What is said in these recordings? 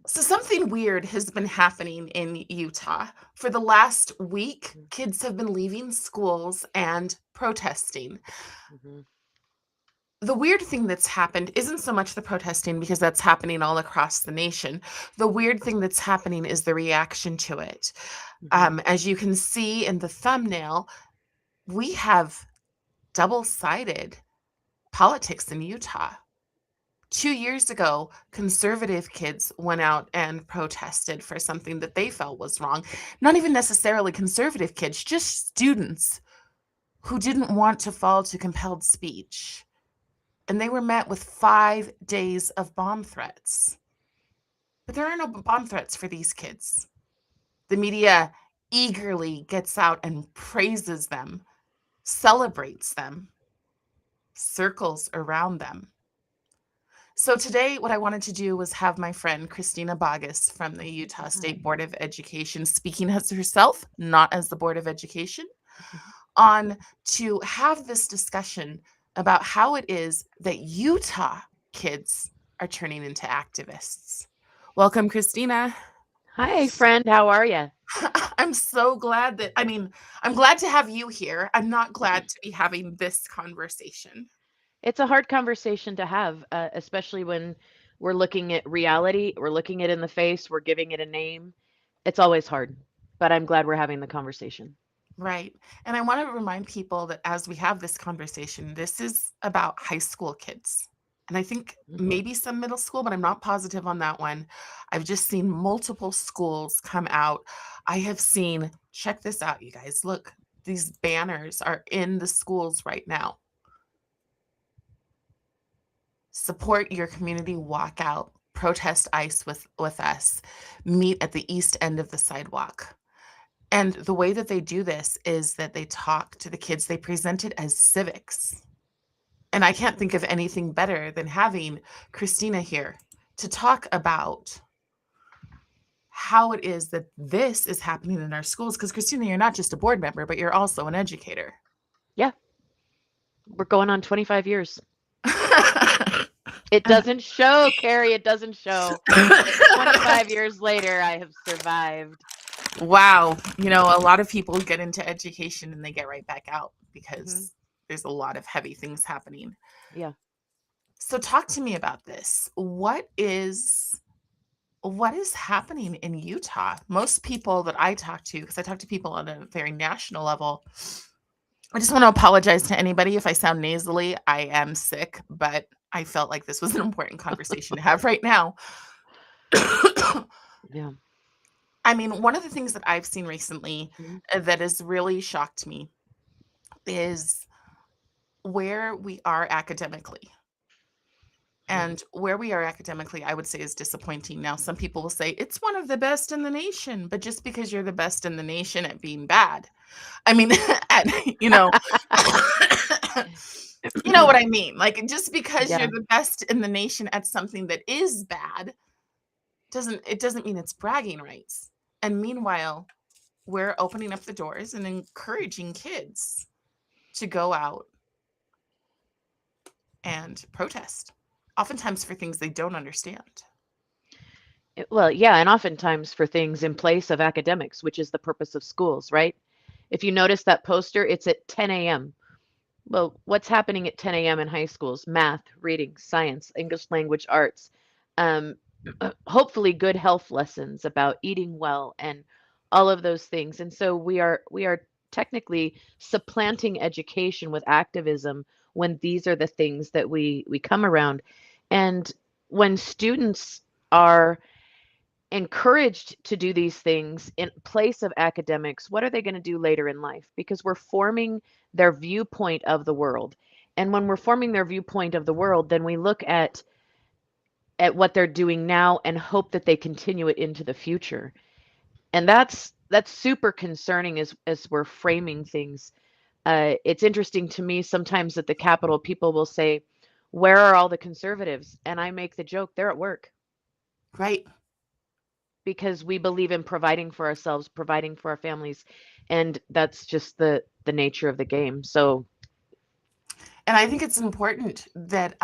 So something weird has been happening in Utah. For the last week, Mhm, kids have been leaving schools and protesting. mhm, The weird thing that's happened isn't so much the protesting because that's happening all across the nation. The weird thing that's happening is the reaction to it. mhm. As you can see in the thumbnail, we have double-sided politics in Utah. 2 years ago, conservative kids went out and protested for something that they felt was wrong. Not even necessarily conservative kids, just students who didn't want to fall to compelled speech. And they were met with 5 days of bomb threats. But there are no bomb threats for these kids. The media eagerly gets out and praises them, celebrates them, circles around them. So today, what I wanted to do was have my friend Christina Boggess from the Utah Hi. State Board of Education, speaking as herself, not as the Board of Education, Mhm. on to have this discussion about how it is that Utah kids are turning into activists. Welcome, Christina. Hi, friend. How are you? I'm so glad that, I'm glad to have you here. I'm not glad to be having this conversation. It's a hard conversation to have, especially when we're looking at reality, we're looking it in the face, we're giving it a name. It's always hard, but I'm glad we're having the conversation. Right. And I want to remind people that as we have this conversation, this is about high school kids. And I think Mhm. maybe some middle school, but I'm not positive on that one. I've just seen multiple schools come out. I have seen, check this out, you guys. Look, these banners are in the schools right now. Support your community walkout, protest ICE with us, meet at the east end of the sidewalk. And the way that they do this is that they talk to the kids, they present it as civics. And I can't think of anything better than having Christina here to talk about how it is that this is happening in our schools. Because, Christina, you're not just a board member, but you're also an educator. Yeah, we're going on 25 years. It doesn't show, Carrie. It doesn't show. 25 years later, I have survived. Wow. A lot of people get into education and they get right back out Hmm. because there's a lot of heavy things happening. Yeah. So talk to me about this. What is happening in Utah? Most people that I talk to, because I talk to people on a very national level, I just want to apologize to anybody if I sound nasally. I am sick, but I felt like this was an important conversation to have right now. Yeah. One of the things that I've seen recently Mhm. that has really shocked me is where we are academically. Mhm. And where we are academically, I would say is disappointing. Now, some people will say it's one of the best in the nation, but just because you're the best in the nation at being bad, I mean, at, you know, you know what I mean? Like, just because you're Yeah. the best in the nation at something that is bad doesn't mean it's bragging rights. And meanwhile, we're opening up the doors and encouraging kids to go out and protest, oftentimes for things they don't understand. Well, yeah, and oftentimes for things in place of academics, which is the purpose of schools, right? If you notice that poster, it's at 10 a.m. Well, what's happening at 10 a.m. in high schools? Math, reading, science, English language arts, um, hopefully good health lessons about eating well and all of those things. And so we are technically supplanting education with activism when these are the things that we come around. And when students are encouraged to do these things in place of academics, what are they going to do later in life? Because we're forming their viewpoint of the world. And when we're forming their viewpoint of the world, then we look at what they're doing now and hope that they continue it into the future. And that's super concerning as we're framing things. It's interesting to me sometimes at the Capitol, people will say, "Where are all the conservatives?" And I make the joke, they're at work Right. because we believe in providing for ourselves, providing for our families, and that's just the nature of the game. So, And I think it's important that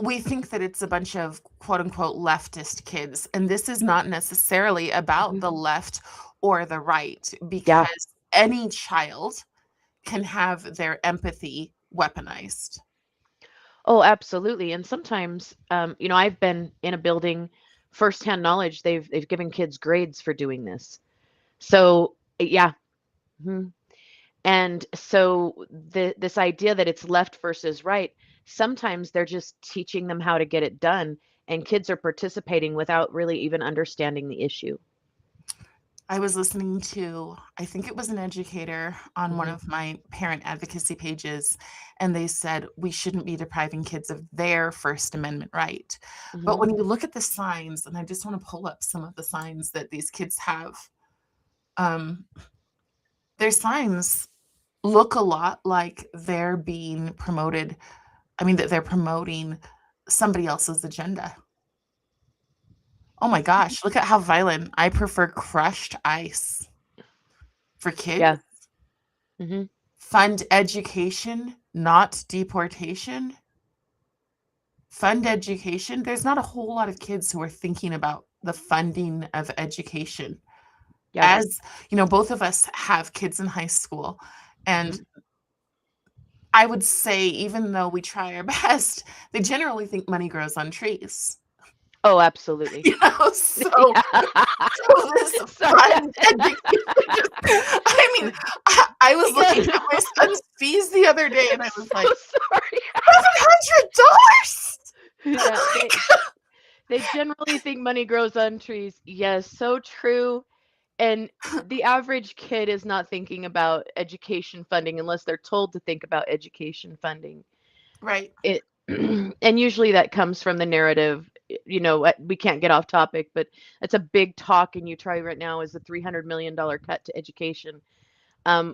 we think that it's a bunch of quote unquote leftist kids, and this is not necessarily about Mhm. the left or the right, Yeah. because any child can have their empathy weaponized. Oh, absolutely. And sometimes, I've been in a building, firsthand knowledge. They've given kids grades for doing this. So yeah. Mhm. And so this idea that it's left versus right, sometimes they're just teaching them how to get it done, and kids are participating without really even understanding the issue. I was listening to, I think it was an educator on one Hmm. of my parent advocacy pages, and they said we shouldn't be depriving kids of their First Amendment right. But Hmm. when you look at the signs, and I just want to pull up some of the signs that these kids have, um, their signs look a lot like they're being promoted. I mean, that they're promoting somebody else's agenda. Oh my gosh, look at how violent. I prefer crushed ice for kids. Yeah. Hmm. Fund education, not deportation. Fund education. There's not a whole lot of kids who are thinking about the funding of education. Yeah. As you know, both of us have kids in high school, and Hmm. I would say, even though we try our best, they generally think money grows on trees. Oh, absolutely. So, Yeah. so this Sorry. fund education. I mean, I was looking at my son's fees the other day, and I was So like, sorry. $700. Yeah, Like, they generally think money grows on trees. Yes, so true. And the average kid is not thinking about education funding unless they're told to think about education funding. right, It and usually that comes from the narrative, we can't get off topic, but it's a big talk in Utah right now is the $300 million cut to education,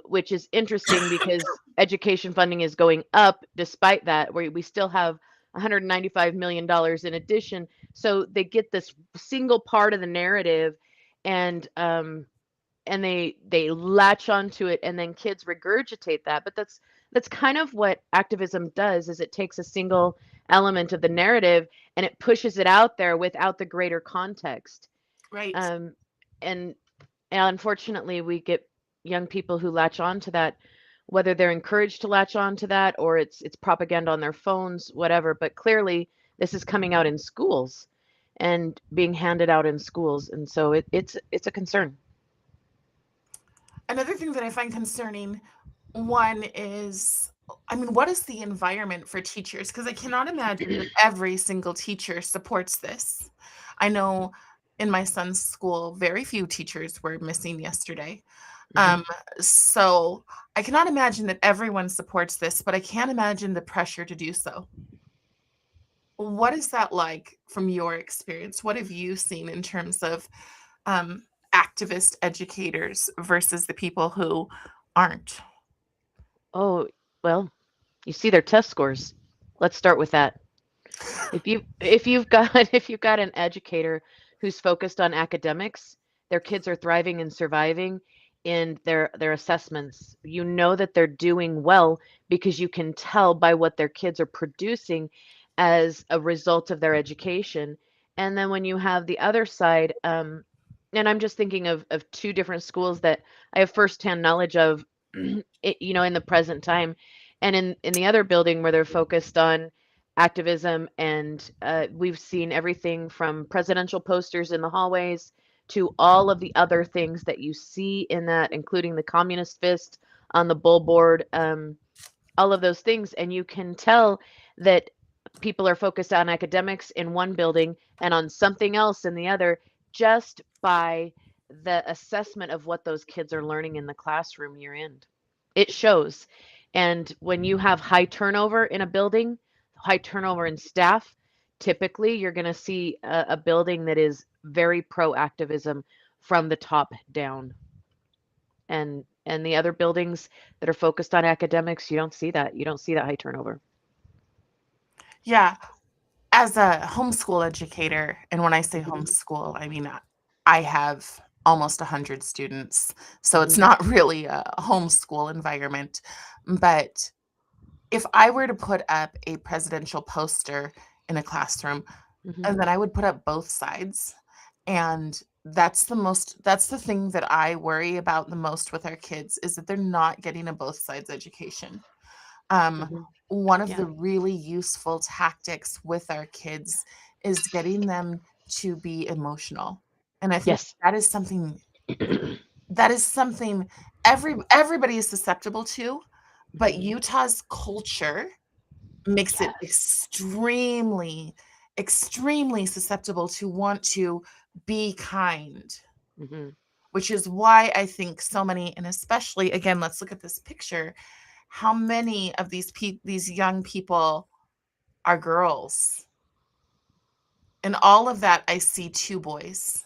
which is interesting because education funding is going up despite that, where we still have $195 million in addition. So they get this single part of the narrative, and they latch onto it, and then kids regurgitate that. But that's kind of what activism does, is it takes a single element of the narrative and it pushes it out there without the greater context. right. um, and, and unfortunately we get young people who latch on to that, whether they're encouraged to latch on to that or it's propaganda on their phones, whatever. But clearly this is coming out in schools and being handed out in schools, and so it's a concern. Another thing that I find concerning, one is, I mean, what is the environment for teachers? Because I cannot imagine that every single teacher supports this. I know in my son's school, very few teachers were missing yesterday. Mhm. Um, so I cannot imagine that everyone supports this, but I can imagine the pressure to do so. What is that like from your experience? What have you seen in terms of activist educators versus the people who aren't? Oh, well, you see their test scores. Let's start with that. If you've got if you've got an educator who's focused on academics, their kids are thriving and surviving in their assessments. You know that they're doing well because you can tell by what their kids are producing as a result of their education. And then when you have the other side, and I'm just thinking of two different schools that I have firsthand knowledge of, in the present time, and in the other building where they're focused on activism, and we've seen everything from presidential posters in the hallways to all of the other things that you see in that, including the communist fist on the bullboard, all of those things. And you can tell that people are focused on academics in one building and on something else in the other, just by the assessment of what those kids are learning in the classroom year in. It shows. And when you have high turnover in a building, high turnover in staff, typically you're going to see a building that is very pro activism from the top down. And the other buildings that are focused on academics, you don't see that. You don't see that high turnover. Yeah, as a homeschool educator, and when I say Mhm. homeschool, I mean I have almost 100 students, so it's Mhm. not really a homeschool environment. But if I were to put up a presidential poster in a classroom, Mhm. and then I would put up both sides. And that's the thing that I worry about the most with our kids is that they're not getting a both sides education. Um, Mhm. one of Yeah. the really useful tactics with our kids is getting them to be emotional. And I think Yes. that is something that is something everybody is susceptible to, but Mhm. Utah's culture makes it Yes. extremely, extremely susceptible to want to be kind, Mhm. which is why I think so many, and especially again, let's look at this picture. How many of these young people are girls? And all of that, I see two boys,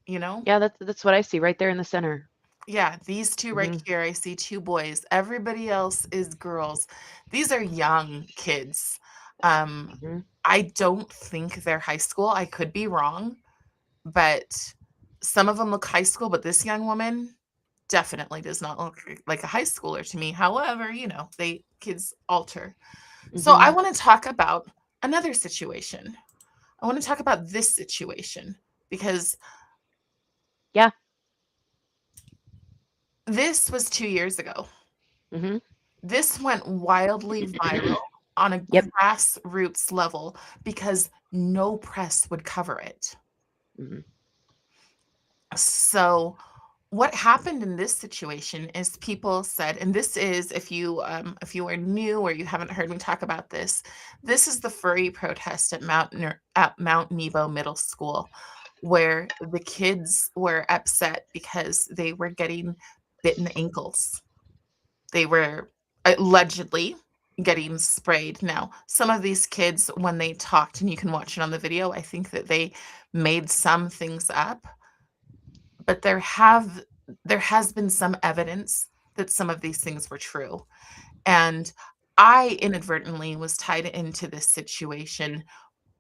you know? Yeah, that's what I see right there in the center. Yeah, these two right Mhm. here, I see two boys. Everybody else is girls. These are young kids. Um, Mhm. I don't think they're high school. I could be wrong, but some of them look high school, but this young woman definitely does not look like a high schooler to me. However, they kids alter. So I Mhm. want to talk about another situation. I want to talk about this situation because Yeah. this was 2 years ago. Mhm. This went wildly viral on a Yep. grassroots level because no press would cover it. Mhm. So, what happened in this situation is people said, and this is if you are new or you haven't heard me talk about this, this is the furry protest at Mount Nebo Middle School, where the kids were upset because they were getting bitten ankles. They were allegedly getting sprayed. Now, some of these kids, when they talked, and you can watch it on the video, I think that they made some things up, but there has been some evidence that some of these things were true. And I inadvertently was tied into this situation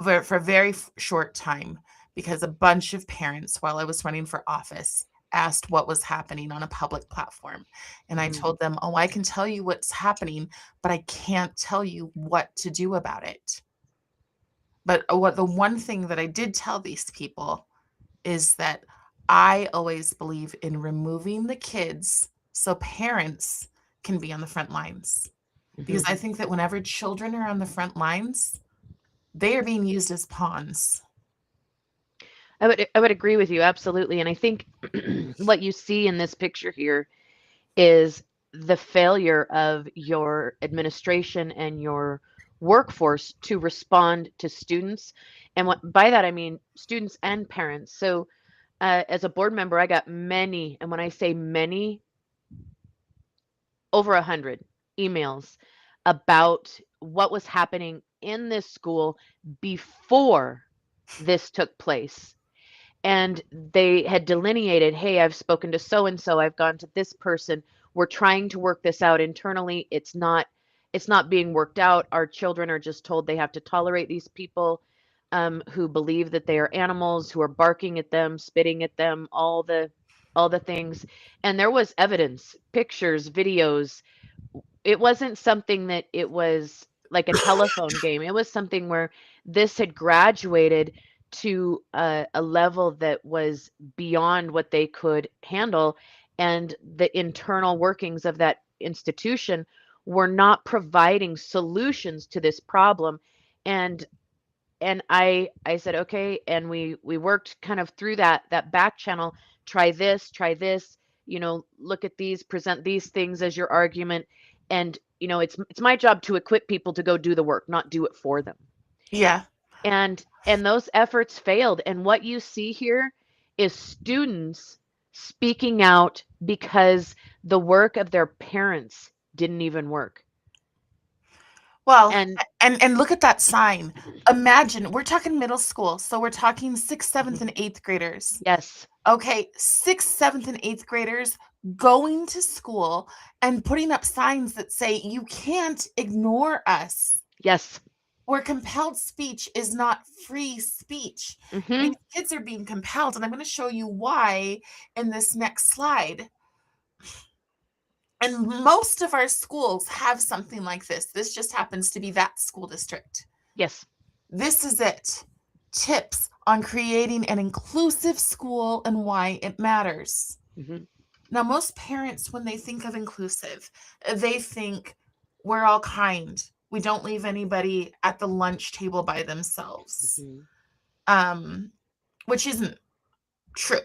for a very short time because a bunch of parents, while I was running for office, asked what was happening on a public platform. And I Mhm. told them, oh, I can tell you what's happening, but I can't tell you what to do about it. But what the one thing that I did tell these people is that I always believe in removing the kids so parents can be on the front lines. Because Mhm. I think that whenever children are on the front lines, they are being used as pawns. I would agree with you absolutely, and I think what you see in this picture here is the failure of your administration and your workforce to respond to students. And what by that I mean students and parents. So as a board member, I got many, and when I say many, over 100 emails about what was happening in this school before this took place. And they had delineated, hey, I've spoken to so and so, I've gone to this person, we're trying to work this out internally, it's not being worked out, our children are just told they have to tolerate these people, who believe that they are animals, who are barking at them, spitting at them, all the things. And there was evidence, pictures, videos. It wasn't something that it was like a telephone game. It was something where this had graduated to a level that was beyond what they could handle, and the internal workings of that institution were not providing solutions to this problem. And I said, okay, and we worked kind of through that back channel. Try this, look at these, present these things as your argument. And it's my job to equip people to go do the work, not do it for them. Yeah. And those efforts failed. And what you see here is students speaking out because the work of their parents didn't even work. Well, And and look at that sign. Imagine we're talking middle school, so we're talking 6th, 7th, Mhm. and 8th graders. Yes, Okay, 6th, 7th, and 8th graders going to school and putting up signs that say, "You can't ignore us." yes. Where compelled speech is not free speech. These Hmm. kids are being compelled, and I'm gonna show you why in this next slide. And most of our schools have something like this. This just happens to be that school district. Yes. This is it. Tips on creating an inclusive school and why it matters. Hmm. Now, most parents, when they think of inclusive, they think we're all kind. We don't leave anybody at the lunch table by themselves, Hmm. um, which isn't true.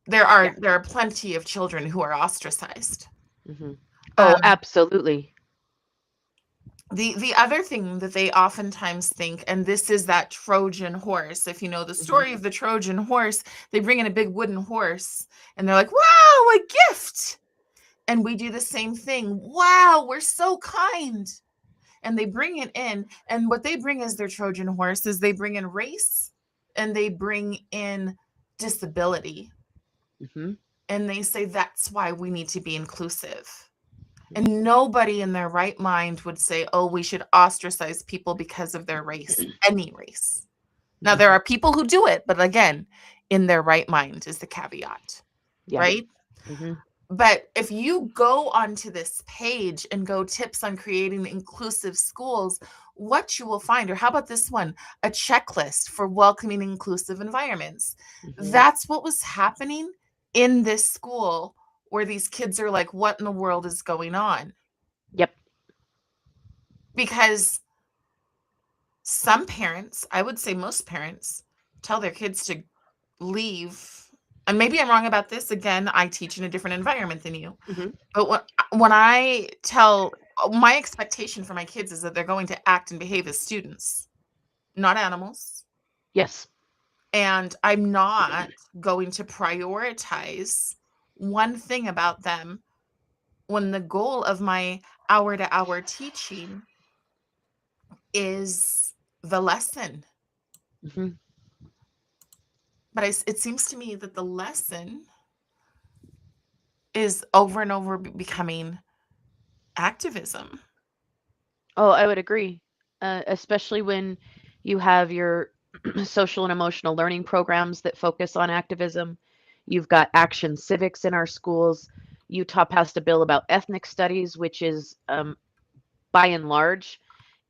Yeah. There are plenty of children who are ostracized. Hmm. Oh, Um, absolutely. the other thing that they oftentimes think, and this is that Trojan horse. If you know the Hmm. story of the Trojan horse, they bring in a big wooden horse, and they're like, "Wow, a gift!" And we do the same thing. Wow, we're so kind. And they bring it in, and what they bring as their Trojan horse is they bring in race and they bring in disability, Hmm. and they say that's why we need to be inclusive. And nobody in their right mind would say, oh, we should ostracize people because of their race, any race. Now, there Hmm. are people who do it, but again, in their right mind is the caveat, Yeah. right? Hmm. But if you go onto this page and go tips on creating inclusive schools, what you will find, or how about this one, a checklist for welcoming inclusive environments. Hmm. That's what was happening in this school where these kids are like, what in the world is going on? Yep. Because some parents, I would say most parents, tell their kids to leave. And maybe I'm wrong about this. Again, I teach in a different environment than you. Hmm. But when I tell my expectation for my kids is that they're going to act and behave as students, not animals. Yes. And I'm not going to prioritize one thing about them when the goal of my hour to hour teaching is the lesson. Hmm. But it seems to me that the lesson is over and over becoming activism. Oh, I would agree. Especially when you have your social and emotional learning programs that focus on activism. You've got action civics in our schools. Utah passed a bill about ethnic studies, which is, by and large,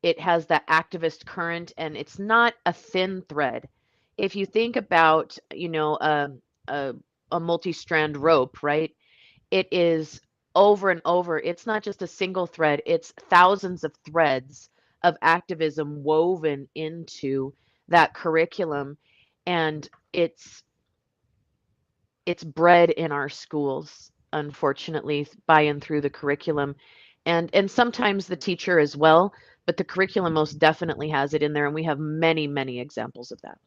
it has that activist current, and it's not a thin thread. If you think about, a, a multi-strand rope, right? It is over and over. It's not just a single thread, it's thousands of threads of activism woven into that curriculum. And it's bred in our schools, unfortunately, by and through the curriculum. And sometimes the teacher as well, but the curriculum most definitely has it in there, and we have many, many examples of that.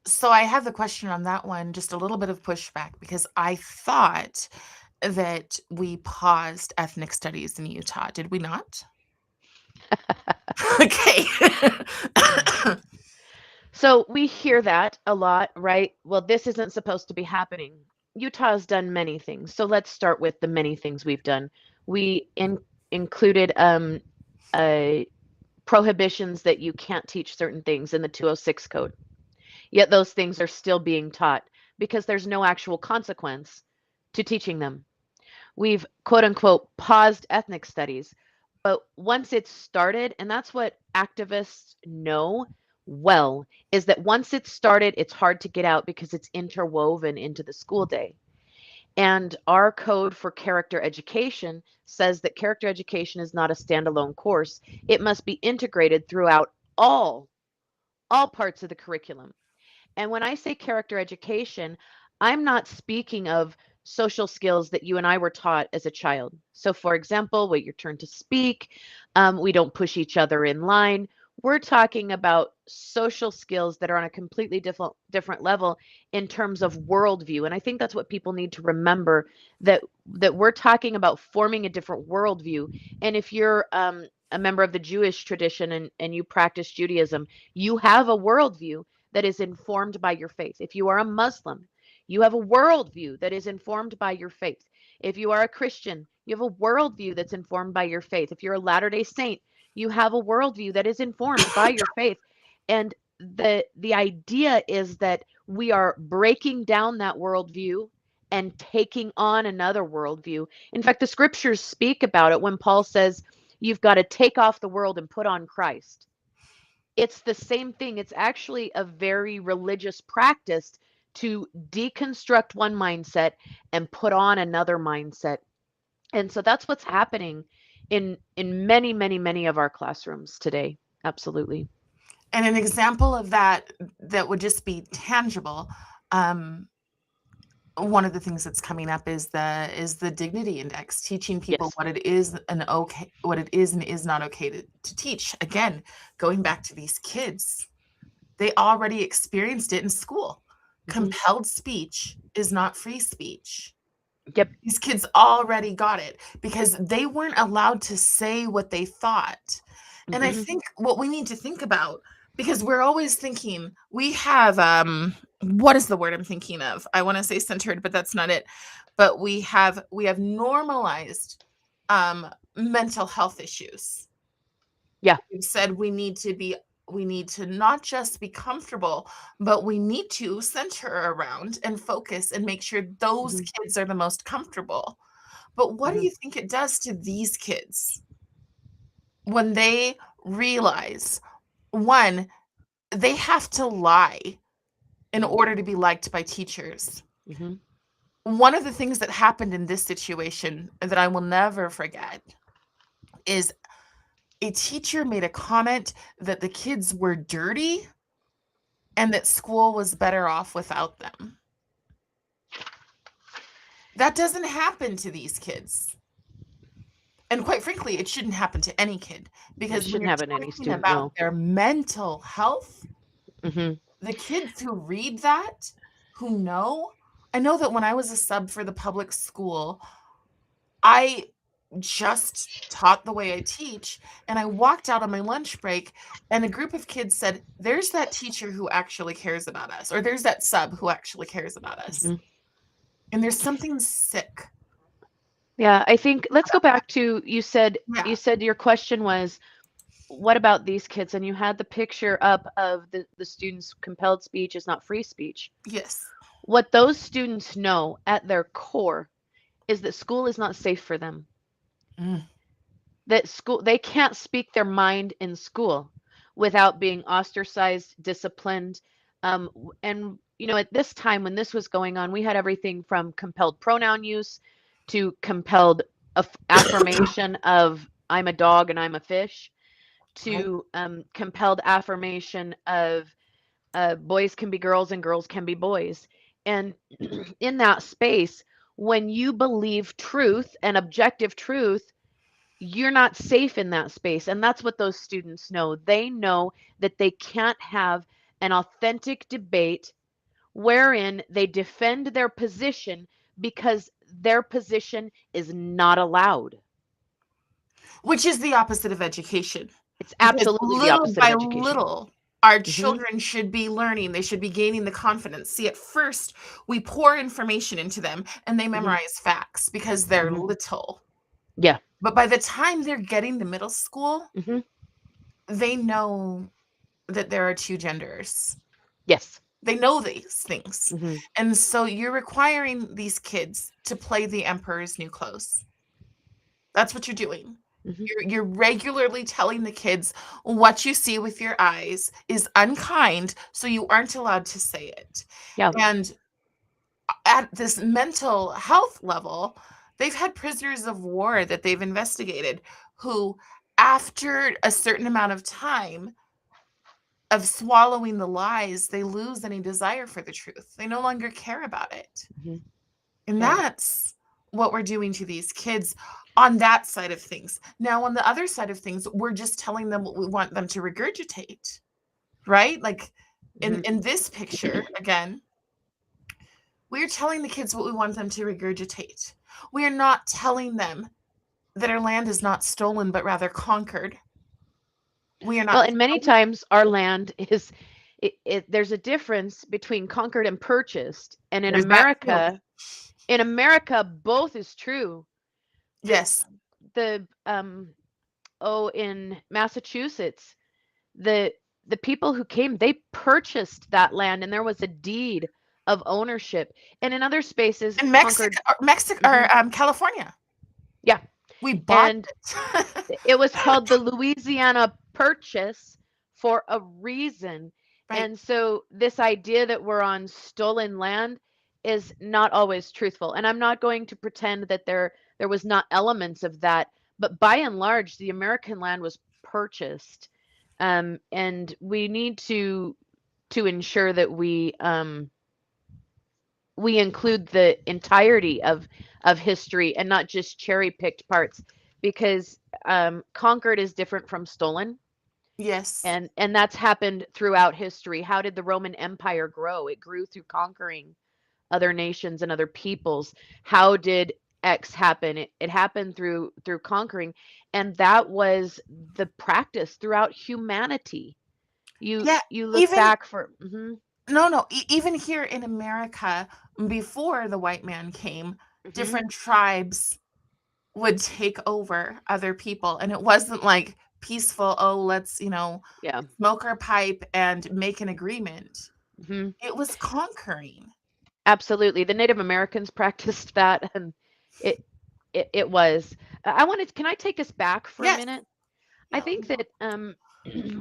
So I have the question on that one, just a little bit of pushback because I thought that we paused ethnic studies in Utah. Did we not? Okay. So we hear that a lot, right? Well, this isn't supposed to be happening. Utah's done many things. So let's start with the many things we've done. We included uh, prohibitions that you can't teach certain things in the 206 code. Yet those things are still being taught because there's no actual consequence to teaching them. We've quote unquote paused ethnic studies, but once it's started, and that's what activists know well, is that once it's started, it's hard to get out because it's interwoven into the school day. And our code for character education says that character education is not a standalone course. It must be integrated throughout all parts of the curriculum. And when I say character education, I'm not speaking of social skills that you and I were taught as a child. So, for example, wait your turn to speak. We don't push each other in line. We're talking about social skills that are on a completely different level in terms of worldview. And I think that's what people need to remember, that we're talking about forming a different worldview. And if you're a member of the Jewish tradition and you practice Judaism, you have a worldview that is informed by your faith. If you are a Muslim, you have a worldview that is informed by your faith. If you are a Christian, you have a worldview that's informed by your faith. If you're a Latter-day Saint, you have a worldview that is informed by your faith. And the idea is that we are breaking down that worldview and taking on another worldview. In fact, the scriptures speak about it when Paul says, you've got to take off the world and put on Christ. It's the same thing. It's actually a very religious practice to deconstruct one mindset and put on another mindset. And so that's what's happening in many, many, many of our classrooms today. Absolutely. And an example of that that would just be tangible, um, one of the things that's coming up is the dignity index, teaching people Yes. what it is and is not okay to teach. Again, going back to these kids, they already experienced it in school. Hmm. Compelled speech is not free speech. Yep. These kids already got it because they weren't allowed to say what they thought. And I Hmm. think what we need to think about, because we're always thinking we have what is the word I'm thinking of? I want to say centered, but that's not it. But we have normalized mental health issues. Yeah. We've said we need to not just be comfortable, but we need to center around and focus and make sure those Hmm. kids are the most comfortable. But what do Hmm. you think it does to these kids when they realize, one, they have to lie in Hmm. order to be liked by teachers? Hmm. One of the things that happened in this situation that I will never forget is a teacher made a comment that the kids were dirty and that school was better off without them. That doesn't happen to these kids. And quite frankly, it shouldn't happen to any kid It because when shouldn't you're happen to any talking student. about No. their mental health, Hmm. the kids who read that, who know, I know that when I was a sub for the public school, I just taught the way I teach, and I walked out on my lunch break, and a group of kids said, "There's that teacher who actually cares about us," or "There's that sub who actually cares about us." Hmm. And there's something sick. Yeah, I think let's go back to Yeah. you said your question was what about these kids? And you had the picture up of the students compelled speech is not free speech. Yes. What those students know at their core is that school is not safe for them. Mm. That school they can't speak their mind in school without being ostracized, disciplined. And at this time when this was going on, we had everything from compelled pronoun use to compelled affirmation of I'm a dog and I'm a fish Right. to compelled affirmation of boys can be girls and girls can be boys. And in that space, when you believe truth and objective truth, you're not safe in that space. And that's what those students know. They know that they can't have an authentic debate wherein they defend their position because their position is not allowed. Which is the opposite of education. It's Because absolutely the little opposite of by education. little, our Hmm. children should be learning, they should be gaining the confidence. See, at first, we pour information into them and they Hmm. memorize facts because they're Hmm. little. Yeah. But by the time they're getting to middle school, Hmm. they know that there are two genders. Yes. They know these things. Hmm. And so you're requiring these kids to play the emperor's new clothes. That's what you're doing. Hmm. You're regularly telling the kids what you see with your eyes is unkind, so you aren't allowed to say it. Yeah. And at this mental health level, they've had prisoners of war that they've investigated who, after a certain amount of time of swallowing the lies, they lose any desire for the truth. They no longer care about it. Hmm. And Yeah. that's what we're doing to these kids on that side of things. Now, on the other side of things, we're just telling them what we want them to regurgitate, right? Like Hmm. in this picture, again, we're telling the kids what we want them to regurgitate. We are not telling them that our land is not stolen, but rather conquered. We are Well, not and many telling, times our land is there's a difference between conquered and purchased. And there's that too. in America, both is true. The Yes. the in Massachusetts, the the people who came, they purchased that land and there was a deed of ownership. And in other spaces, In conquered. Mexico Mhm, or California, yeah. we bought And it. it was called the Louisiana Purchase for a reason. Right. And so this idea that we're on stolen land is not always truthful. And I'm not going to pretend that there was not elements of that, but by and large, the American land was purchased. And we need to ensure that we include the entirety of history and not just cherry picked parts, because conquered is different from stolen, Yes. and that's happened throughout history. How did the Roman Empire grow? It grew through conquering other nations and other peoples. How did X happen? It happened through conquering, and that was the practice throughout humanity. you Yeah, you look even back for mhm, no, even here in America, before the white man came, mhm, different tribes would take over other people, and it wasn't like peaceful, "Oh, let's, yeah, smoke our pipe and make an agreement." mhm. It was conquering. Absolutely. The Native Americans practiced that, and it it was. I wanted can I take us back for a Yes. minute? I Yeah. think that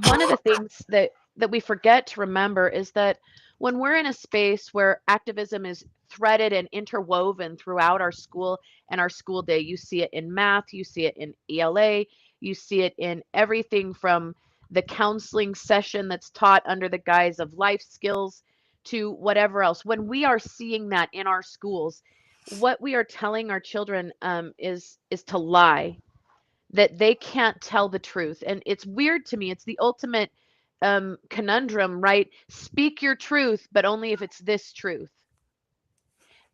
one of the things that we forget to remember is that when we're in a space where activism is threaded and interwoven throughout our school and our school day, you see it in math, you see it in ELA, you see it in everything from the counseling session that's taught under the guise of life skills to whatever else. When we are seeing that in our schools, what we are telling our children is to lie, that they can't tell the truth. And it's weird to me. It's the ultimate conundrum, right? Speak your truth, but only if it's this truth.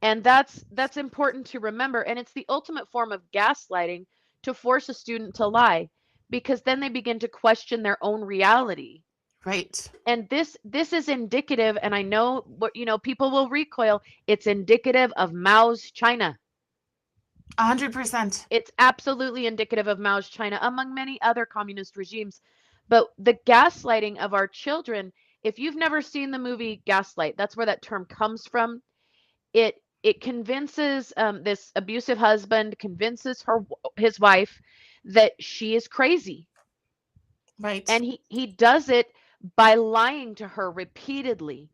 And that's important to remember. And it's the ultimate form of gaslighting to force a student to lie, because then they begin to question their own reality. Right. And this is indicative, and I know what people will recoil. It's indicative of Mao's China. 100%. It's absolutely indicative of Mao's China, among many other communist regimes. But the gaslighting of our children, if you've never seen the movie Gaslight, that's where that term comes from. It convinces this abusive husband convinces his wife that she is crazy, Right. and he does it by lying to her repeatedly.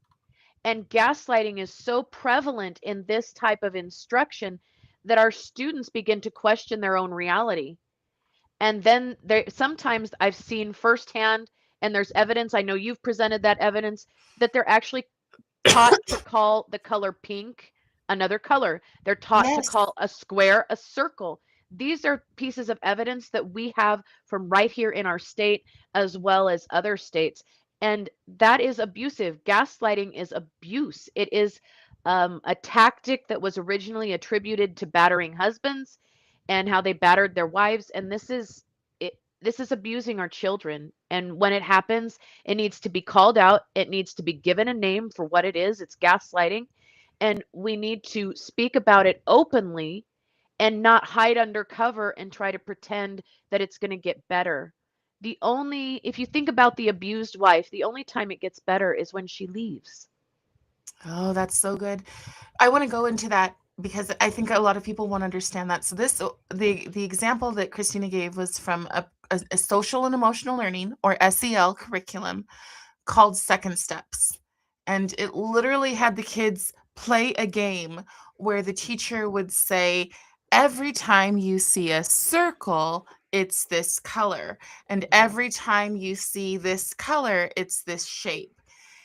And gaslighting is so prevalent in this type of instruction that our students begin to question their own reality. And then there sometimes I've seen firsthand, and there's evidence, I know you've presented that evidence, that they're actually taught to call the color pink another color. They're taught to Yes. call a square a circle. These are pieces of evidence that we have from right here in our state as well as other states. And that is abusive. Gaslighting is abuse. It is a tactic that was originally attributed to battering husbands and how they battered their wives. And this is abusing our children. And when it happens, it needs to be called out. It needs to be given a name for what it is. It's gaslighting. And we need to speak about it openly and not hide under cover and try to pretend that it's going to get better. If you think about the abused wife, the only time it gets better is when she leaves. Oh, that's so good. I want to go into that because I think a lot of people won't understand that. So the example that Christina gave was from a social and emotional learning, or SEL, curriculum called Second Steps. And it literally had the kids play a game where the teacher would say, every time you see a circle, it's this color. And Mhm, every time you see this color, it's this shape.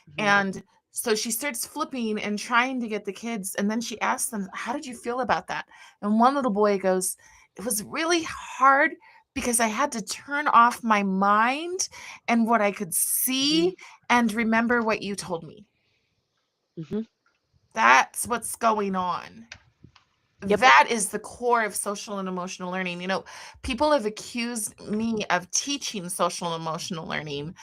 mhm, And so she starts flipping and trying to get the kids. And then she asks them, "How did you feel about that?" And one little boy goes, "It was really hard because I had to turn off my mind and what I could mhm, see and remember what you told me." mhm. That's what's going on. Yep. That is the core of social and emotional learning. People have accused me of teaching social and emotional learning,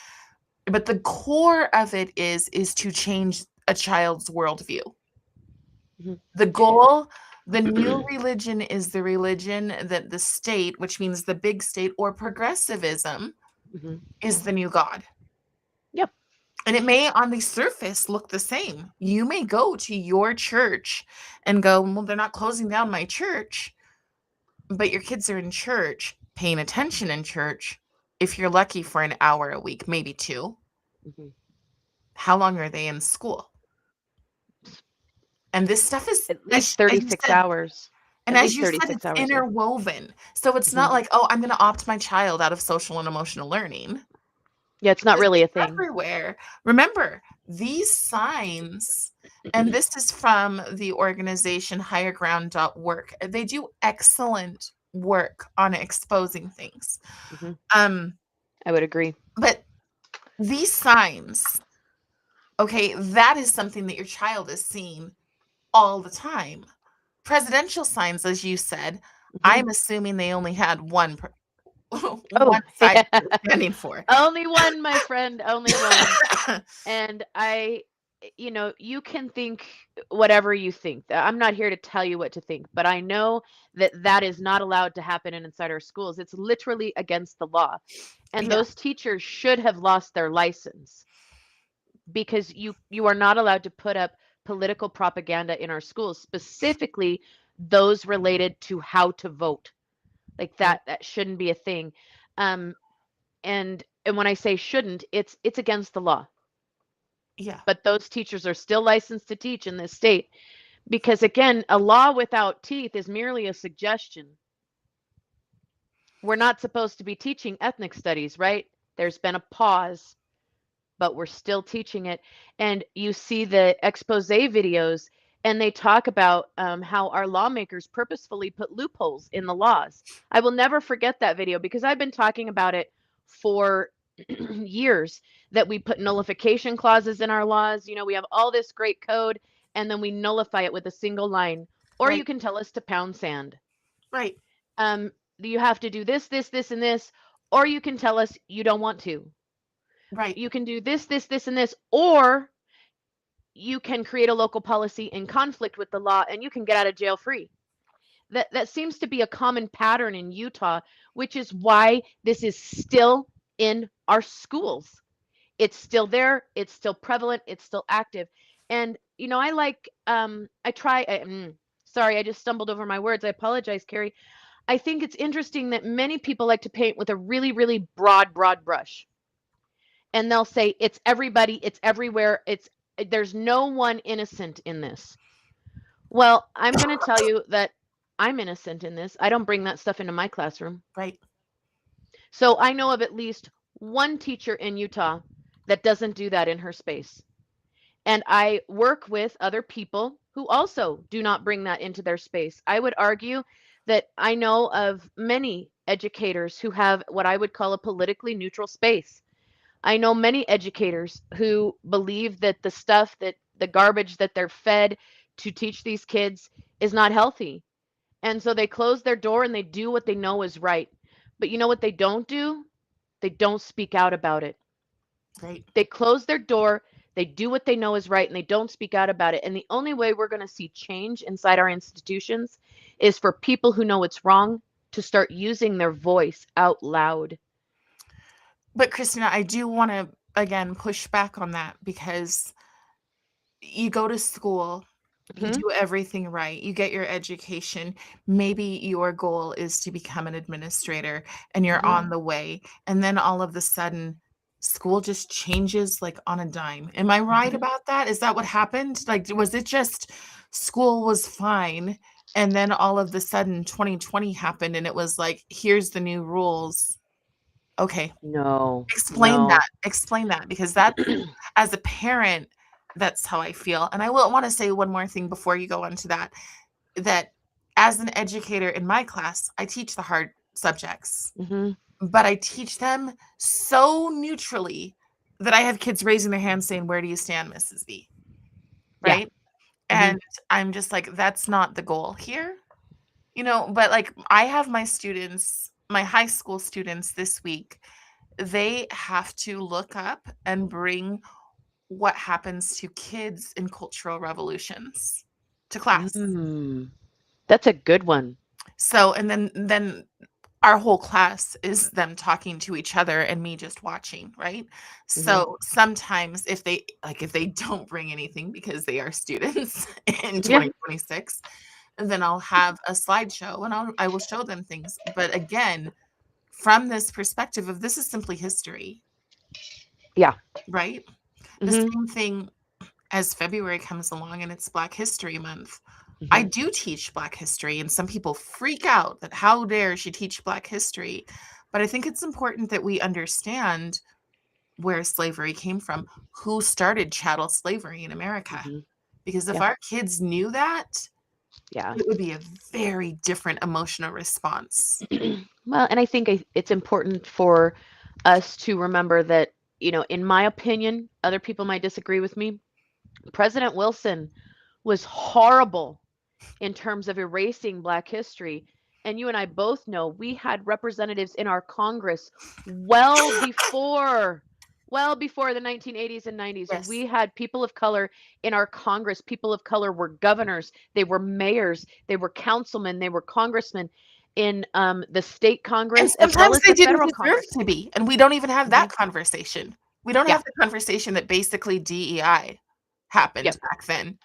but the core of it is to change a child's worldview. Mhm. The goal, the new religion is the religion that the state, which means the big state or progressivism, Mhm. is the new God. Yep. And it may on the surface look the same. You may go to your church and go, well, they're not closing down my church, but your kids are in church, paying attention in church. If you're lucky for an hour a week, maybe two, Mhm. how long are they in school? And this stuff is, At least as you 36 said, hours. and At as least you said, 36 it's hours, yeah. interwoven. So it's not Mhm. like, oh, I'm going to opt my child out of social and emotional learning. Yeah, it's not Because really it's a thing. everywhere. Remember, these signs, and this is from the organization higherground.work. They do excellent work on exposing things. Mhm. Um, I would agree. but these signs, okay, that is something that your child is seeing all the time. Presidential signs, as you said, Mhm. I'm assuming they only had one Oh, one side yeah. they were standing for. Only one, my friend, only one. And you can think whatever you think. I'm not here to tell you what to think, but I know that that is not allowed to happen inside our schools. It's literally against the law. And Yeah, those teachers should have lost their license because you are not allowed to put up political propaganda in our schools, specifically those related to how to vote. Like right. that shouldn't be a thing. Um and when I say shouldn't, it's against the law. Yeah, But those teachers are still licensed to teach in this state because again, a law without teeth is merely a suggestion. We're not supposed to be teaching ethnic studies, right? There's been a pause, but we're still teaching it. And you see the expose videos, and they talk about how our lawmakers purposefully put loopholes in the laws. I will never forget that video because I've been talking about it for years, that we put nullification clauses in our laws. We have all this great code, and then we nullify it with a single line. Or you right, can tell us to pound sand. right, Um, you have to do this, and this, or you can tell us you don't want to. right. You can do this, and this, or you can create a local policy in conflict with the law and you can get out of jail free. That seems to be a common pattern in Utah, which is why this is still in our schools. It's still there, it's still prevalent, it's still active. And I like I try sorry, I just stumbled over my words. I apologize, Carrie. I think it's interesting that many people like to paint with a really, really broad brush, and they'll say it's everybody, it's everywhere, there's no one innocent in this. Well, I'm going to tell you that I'm innocent in this. I don't bring that stuff into my classroom. Right. So I know of at least one teacher in Utah that doesn't do that in her space. And I work with other people who also do not bring that into their space. I would argue that I know of many educators who have what I would call a politically neutral space. I know many educators who believe that the garbage that they're fed to teach these kids is not healthy. And so they close their door and they do what they know is right. But you know what they don't do? They don't speak out about it. Right. They close their door, they do what they know is right, and they don't speak out about it. And the only way we're going to see change inside our institutions is for people who know it's wrong to start using their voice out loud. But Christina, I do want to again push back on that because you go to school, you Hmm. do everything right, you get your education. Maybe your goal is to become an administrator and you're Hmm. on the way. And then all of a sudden, school just changes like on a dime. Am I right Hmm. about that? Is that what happened? Like, was it just school was fine? And then all of a sudden, 2020 happened and it was like, here's the new rules. Okay, No, explain no. that. Explain that because that's as a parent, that's how I feel. And I will want to say one more thing before you go on to that, that as an educator in my class, I teach the hard subjects, Hmm. but I teach them so neutrally that I have kids raising their hands saying, "Where do you stand, Mrs. B?" Yeah. Right? Hmm. And I'm just like, that's not the goal here. But like I have my students, my high school students this week, they have to look up and bring what happens to kids in cultural revolutions to class. Mm. That's a good one. So, and then our whole class is them talking to each other and me just watching, right? Mhm. So sometimes if they don't bring anything because they are students in Yeah. 2026, then I'll have a slideshow and I will show them things. But again, from this perspective of this is simply history, Yeah. right? The Mhm. same thing as February comes along and it's Black History Month. I Mhm. do teach Black history, and some people freak out that how dare she teach Black history. But I think it's important that we understand where slavery came from, who started chattel slavery in America. Mhm. Because if Yeah. our kids knew that, Yeah. it would be a very different emotional response. Well, and I think it's important for us to remember that, in my opinion, other people might disagree with me. President Wilson was horrible in terms of erasing Black history. And you and I both know we had representatives in our Congress well before the 1980s and 90s. Yes. We had people of color in our Congress. People of color were governors, they were mayors, they were councilmen, they were congressmen in the state And Congress as well sometimes as they the didn't federal deserve Congress. to be. And we don't even have that Hmm. conversation. We don't Yeah. have the conversation that basically DEI happened Yep. back then.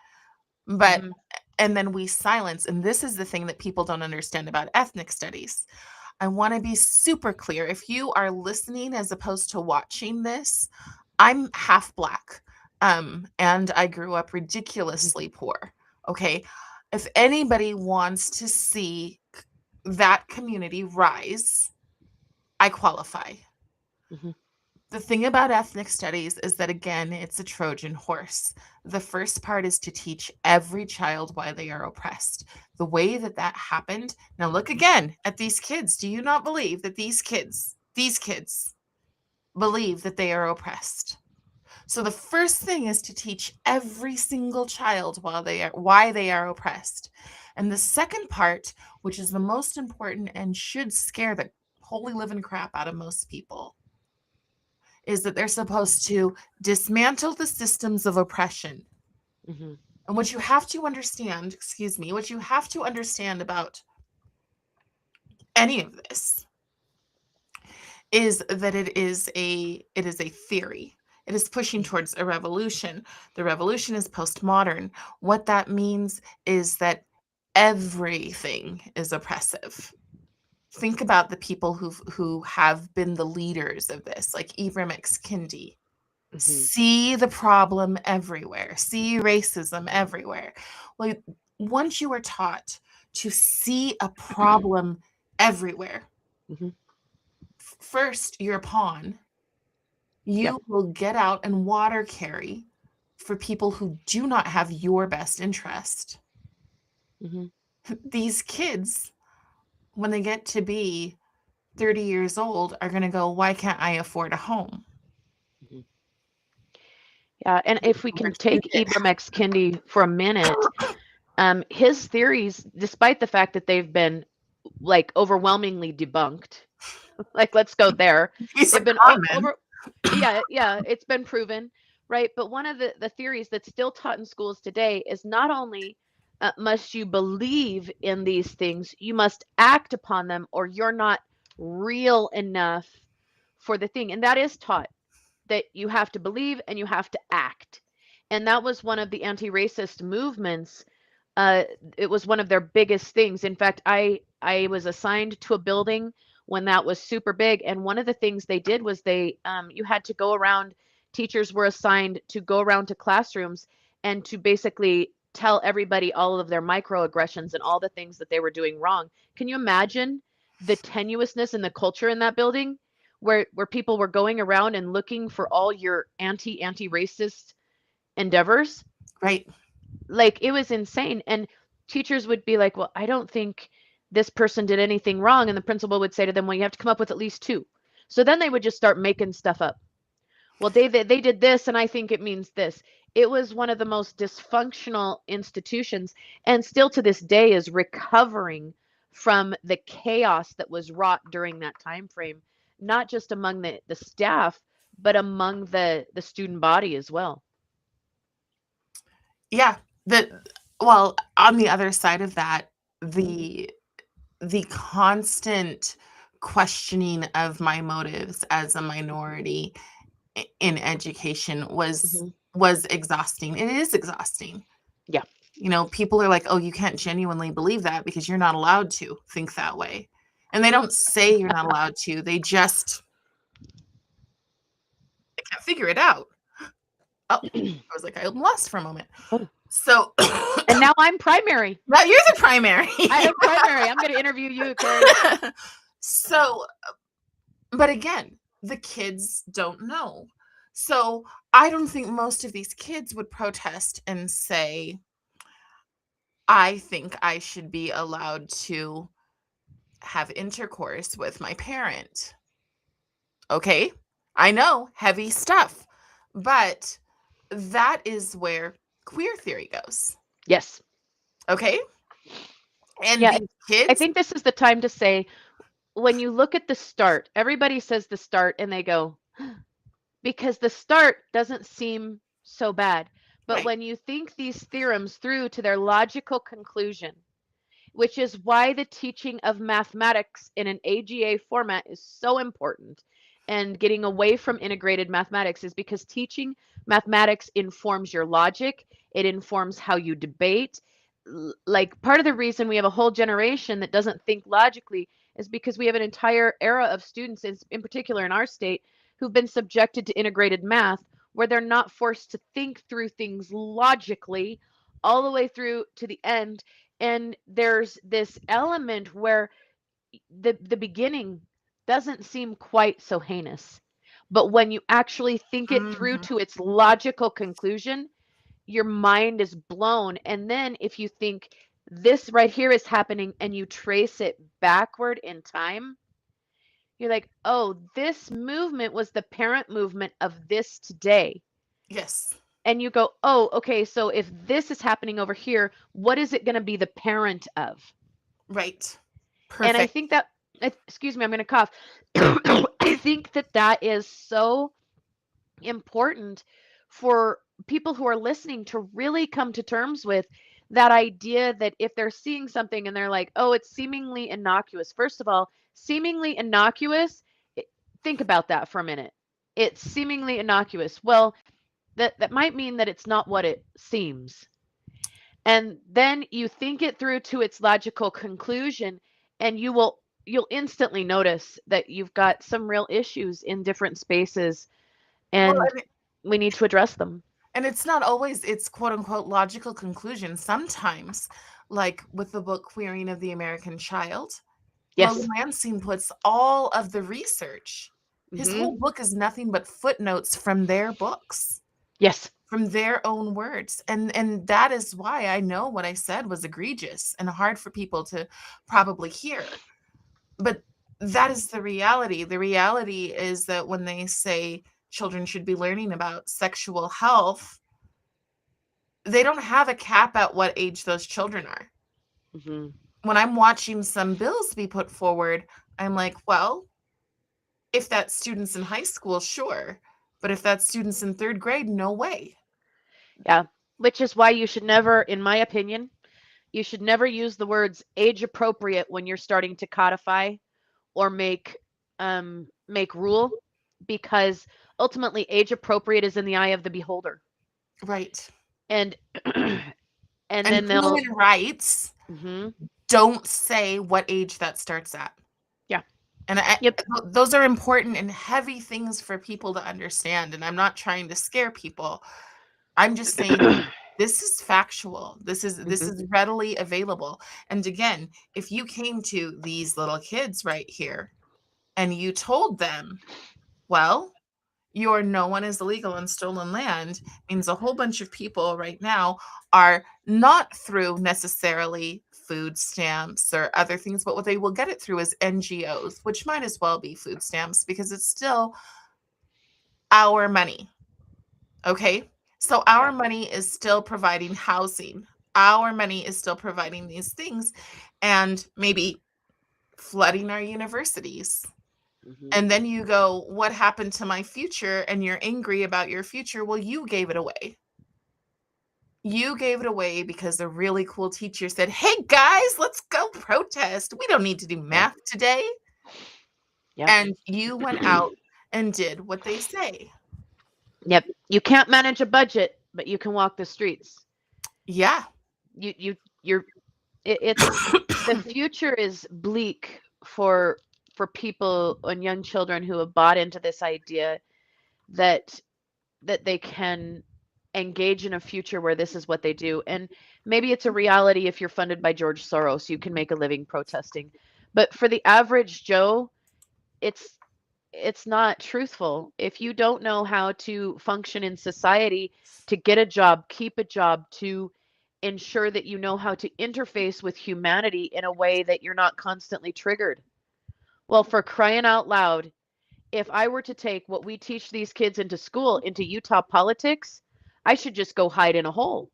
But Hmm. and then we silence, and this is the thing that people don't understand about ethnic studies. I want to be super clear. If you are listening as opposed to watching this, I'm half Black, and I grew up Hmm. ridiculously poor. Okay. If anybody wants to see that community rise, I qualify. Hmm. The thing about ethnic studies is that, again, it's a Trojan horse. The first part is to teach every child why they are oppressed. The way that that happened. Now, look again at these kids. Do you not believe that these kids believe that they are oppressed? So the first thing is to teach every single child why they are oppressed. And the second part, which is the most important and should scare the holy living crap out of most people, is that they're supposed to dismantle the systems of oppression. Hmm. And what you have to understand, excuse me, what you have to understand about any of this is that it is a theory. It is pushing towards a revolution. The revolution is postmodern. What that means is that everything is oppressive. Think about the people who have been the leaders of this, like Ibram X. Kendi. Hmm. See the problem everywhere, see racism everywhere. Well, once you are taught to see a problem everywhere, Hmm. first, you're a pawn. Yep. You will get out and water carry for people who do not have your best interest. Hmm. These kids, when they get to be 30 years old, are going to go, why can't I afford a home? Hmm. Yeah. And if we We're can take treated. Ibram X. Kendi for a minute, his theories, despite the fact that they've been like overwhelmingly debunked, like let's go there. He's a They've been con man. over, yeah, yeah, it's been proven, right? But one of the theories that's still taught in schools today is not only must you believe in these things, you must act upon them, or you're not real enough for the thing. And that is taught that you have to believe and you have to act. And that was one of the anti-racist movements. uh, it was one of their biggest things. In fact, I was assigned to a building when that was super big, and one of the things they did was they you had to go around. Teachers were assigned to go around to classrooms and to basically tell everybody all of their microaggressions and all the things that they were doing wrong. Can you imagine the tenuousness in the culture in that building, where people were going around and looking for all your anti-racist endeavors? Right. Like, it was insane. And teachers would be like, well, I don't think this person did anything wrong. And the principal would say to them, well, you have to come up with at least two. So then they would just start making stuff up. Well, they did this, and I think it means this. It was one of the most dysfunctional institutions, and still to this day is recovering from the chaos that was wrought during that time frame, not just among the staff, but among the student body as well. Yeah. The on the other side of that, the the constant questioning of my motives as a minority in education Hmm. was exhausting. It is exhausting. Yeah. You know, people are like, "Oh, you can't genuinely believe that because you're not allowed to think that way." And they don't say you're not allowed to. They can't figure it out. Oh, I was like, I'm lost for a moment. Oh, So and now I'm primary. now you're the primary. I am primary. I'm going to interview you, Carrie. So, but again, the kids don't know. So I don't think most of these kids would protest and say, I think I should be allowed to have intercourse with my parent. Okay, I know, heavy stuff, but that is where queer theory goes. Yes. Okay, and Yeah. these I kids, think this is the time to say, when you look at the start, everybody says the start and they go, because the start doesn't seem so bad. But right? when you think these theorems through to their logical conclusion, which is why the teaching of mathematics in an AGA format is so important, and getting away from integrated mathematics is because teaching mathematics informs your logic, it informs how you debate. Like, part of the reason we have a whole generation that doesn't think logically is because we have an entire era of students, in particular in our state, who've been subjected to integrated math, where they're not forced to think through things logically all the way through to the end. And there's this element where the beginning doesn't seem quite so heinous, but when you actually think it through Mhm. to its logical conclusion, your mind is blown. And then if you think this right here is happening and you trace it backward in time, you're like, oh, this movement was the parent movement of this today. Yes, And you go, oh, okay, so if this is happening over here, what is it going to be the parent of? right. And I Perfect. think that, excuse me, I'm going to cough. I think that that is so important for people who are listening to really come to terms with that idea that if they're seeing something and they're like, oh, it's seemingly innocuous. First of all, seemingly innocuous, think about that for a minute. It's seemingly innocuous. Well, that might mean that it's not what it seems. And then you think it through to its logical conclusion, and you'll instantly notice that you've got some real issues in different spaces, Well, and we need to address them. and it's not always its quote unquote logical conclusion. Sometimes, like with the book Queering of the American Child, Logan Yes. Lansing puts all of the research. His Hmm. whole book is nothing but footnotes from their books, Yes. from their own words. And that is why I know what I said was egregious and hard for people to probably hear. But that is the reality. The reality is that when they say children should be learning about sexual health, they don't have a cap at what age those children are. Hmm. When I'm watching some bills be put forward, I'm like, well, if that student's in high school, sure. But if that student's in third grade, no way. Yeah. Which is why you should never, in my opinion, you should never use the words age appropriate when you're starting to codify or make rule, because ultimately age appropriate is in the eye of the beholder. Right. And and And then they'll. human rights Hmm. don't say what age that starts at. Yeah. And Yep. those are important and heavy things for people to understand. And I'm not trying to scare people. I'm just saying this is factual. This Hmm. is readily available. And again, if you came to these little kids right here and you told them, well, your no one is illegal on stolen land means a whole bunch of people right now are not through necessarily food stamps or other things, but what they will get it through is NGOs, which might as well be food stamps because it's still our money. Okay. So our Yeah. money is still providing housing. Our money is still providing these things and maybe flooding our universities. Hmm. And then you go, what happened to my future? And you're angry about your future. Well, you gave it away. You gave it away because a really cool teacher said, hey guys, let's go protest. We don't need to do Yeah. math today. Yep. and you went out and did what they say. Yep. You can't manage a budget, but you can walk the streets. Yeah. You you're it's the future is bleak for people and young children who have bought into this idea that they can engage in a future where this is what they do. And maybe it's a reality if you're funded by George Soros, you can make a living protesting. But for the average Joe, it's it's not truthful. If you don't know how to function in society, to get a job, keep a job, to ensure that you know how to interface with humanity in a way that you're not constantly triggered. Well, for crying out loud, if I were to take what we teach these kids into school, into Utah politics, I should just go hide in a hole.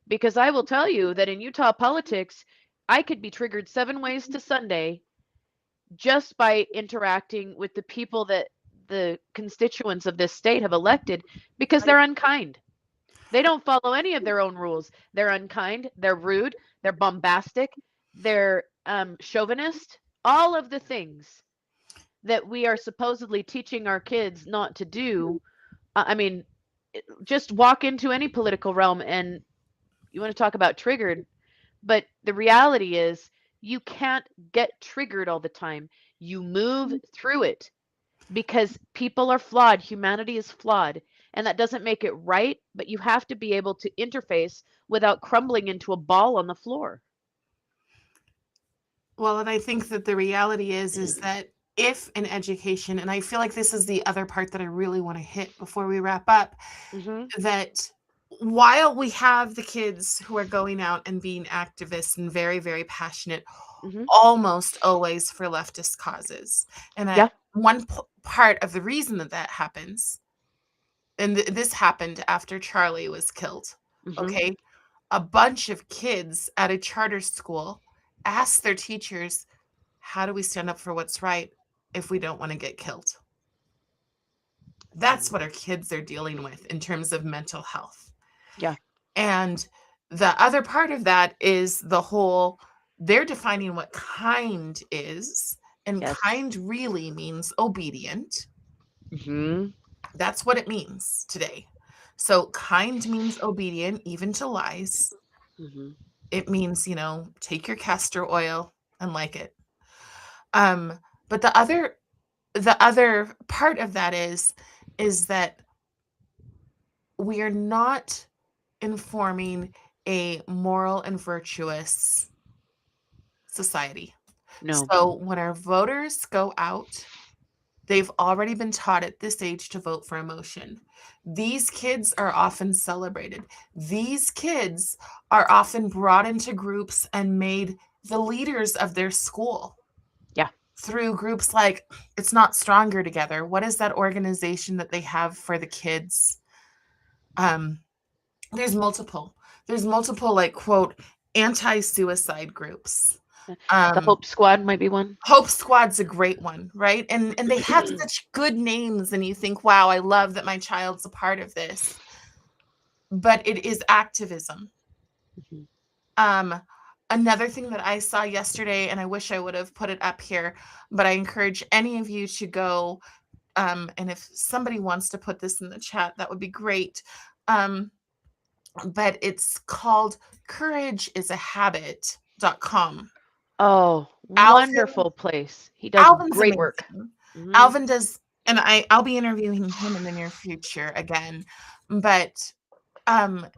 Because I will tell you that in Utah politics, I could be triggered 7 ways to Sunday just by interacting with the people that the constituents of this state have elected because Right. they're unkind. They don't follow any of their own rules. They're unkind, they're rude, they're bombastic, they're chauvinist, all of the things that we are supposedly teaching our kids not to do. I mean, just walk into any political realm and you want to talk about triggered, but the reality is you can't get triggered all the time. You move through it because people are flawed, humanity is flawed, and that doesn't make it right, but you have to be able to interface without crumbling into a ball on the floor. Well, and I think that the reality is that if in education, and I feel like this is the other part that I really want to hit before we wrap up, Mhm. that while we have the kids who are going out and being activists and very, very passionate, Mhm. almost always for leftist causes, and that Yeah. one part of the reason that that happens, and this happened after Charlie was killed, Mhm. okay? A bunch of kids at a charter school asked their teachers, how do we stand up for what's right if we don't want to get killed? That's Mhm. what our kids are dealing with in terms of mental health. Yeah. And the other part of that is the whole they're defining what kind is, and Yes. kind really means obedient. Mhm. That's what it means today. So kind means obedient, even to lies. Mhm. It means, take your castor oil and like it. Um, but the other part of that is that we are not informing a moral and virtuous society. No. So when our voters go out, they've already been taught at this age to vote for emotion. These kids are often celebrated. These kids are often brought into groups and made the leaders of their school Yeah. through groups like It's Not Stronger Together. What is that organization that they have for the kids? Um, there's multiple. There's multiple like quote anti-suicide groups. The Um, Hope Squad might be one. Hope Squad's a great one, right? And they have such good names, and you think, wow, I love that my child's a part of this. But it is activism. Mhm. Um, Another thing that I saw yesterday, and I wish I would have put it up here, but I encourage any of you to go. And if somebody wants to put this in the chat, that would be great. Um, but it's called courageisAhabit.com. Oh, Alvin wonderful place. He does Alvin's great work. amazing. Mhm. Alvin does, and I'll be interviewing him in the near future again, but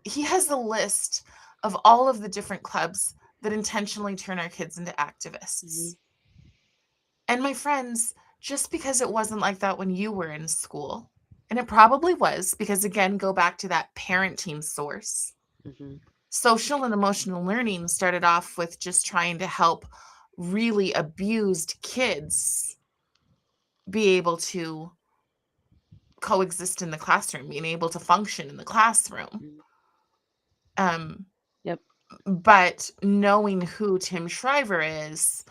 he has a list of all of the different clubs that intentionally turn our kids into Mhm. activists. And my friends, just because it wasn't like that when you were in school, and it probably was, because again, go back to that parenting source. Mhm. Social and emotional learning started off with just trying to help really abused kids be able to coexist in the classroom, being able to function in the classroom. Mhm. Um, Yep. but knowing who Tim Shriver is,